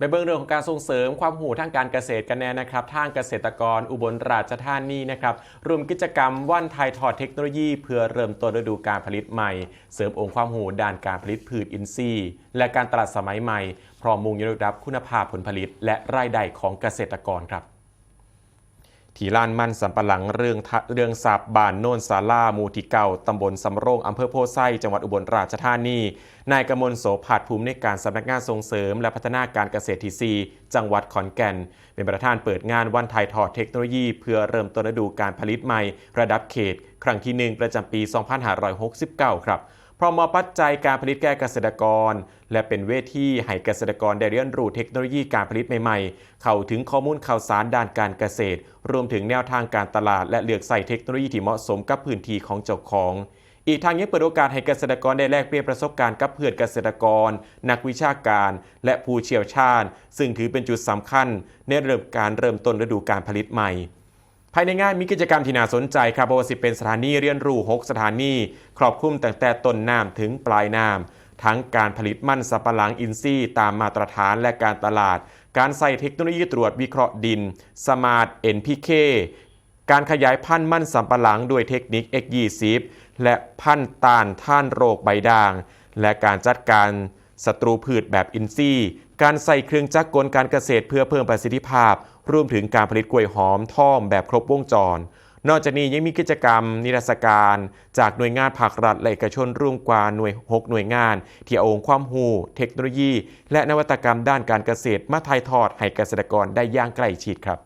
ไปเบิ่งเรื่องของการส่งเสริมความรู้ทางการเกษตรกันแน่นะครับทางเกษตรกรอุบลราชธานีนะครับรวมกิจกรรมวันถ่ายทอดเทคโนโลยีเพื่อเริ่มต้นฤดูการผลิตใหม่เสริมองค์ความรู้ด้านการผลิตพืชอินทรีย์และการตลาดสมัยใหม่พร้อมมุ่งยกระดับคุณภาพผลผลิตและรายได้ของเกษตรกรครับที่ลานมันสำปะหลังเรื่องสับบ้านโน่นสาล่าหมู่ที่เก่าตำบลสำโรงอำเภอโพไซจังหวัดอุบลราชธานีนายกมลโสภาสภูมิในการสำนักงานส่งเสริมและพัฒนาการเกษตรที่ 4จังหวัดขอนแก่นเป็นประธานเปิดงานวันถ่ายทอดเทคโนโลยีเพื่อเริ่มต้นฤดูการผลิตใหม่ระดับเขตครั้งที่ 1ประจำปี 2569 ครับพร้อมมอบปัจจัยการผลิตแก่เกษตรกรและเป็นเวทีให้เกษตรกรได้เรียนรู้เทคโนโลยีการผลิตใหม่ๆเข้าถึงข้อมูลข่าวสารด้านการเกษตรรวมถึงแนวทางการตลาดและเลือกใส่เทคโนโลยีที่เหมาะสมกับพื้นที่ของเจ้าของอีกทางยังเปิดโอกาสให้เกษตรกรได้แลกเปลี่ยนประสบการณ์กับเพื่อนเกษตรกรนักวิชาการและผู้เชี่ยวชาญซึ่งถือเป็นจุดสำคัญในเริ่มต้นฤดูการผลิตใหม่ภายในงานมีกิจกรรมที่น่าสนใจครับเพราะว่าเป็นสถานีเรียนรู้6สถานีครอบคลุมตั้งแต่ต้นน้ำถึงปลายน้ำทั้งการผลิตมันสำปะหลังอินทรีย์ตามมาตรฐานและการตลาดการใส่เทคโนโลยีตรวจวิเคราะห์ดินสมาร์ท NPK การขยายพันธุ์มันสำปะหลังด้วยเทคนิค X20 และพันธุ์ต้านท่านโรคใบด่างและการจัดการศัตรูพืชแบบอินทรีย์การใส่เครื่องจักรกลการเกษตรเพื่อเพิ่มประสิทธิภาพรวมถึงการผลิตกล้วยหอมท่อมแบบครบวงจรนอกจากนี้ยังมีกิจกรรมนิทรรศการจากหน่วยงานภาครัฐและเอกชนร่วมกว่า6หน่วยงานที่เอาองค์ความรู้เทคโนโลยีและนวัตกรรมด้านการเกษตรมาถ่ายทอดให้เกษตรกรได้อย่างใกล้ชิดครับ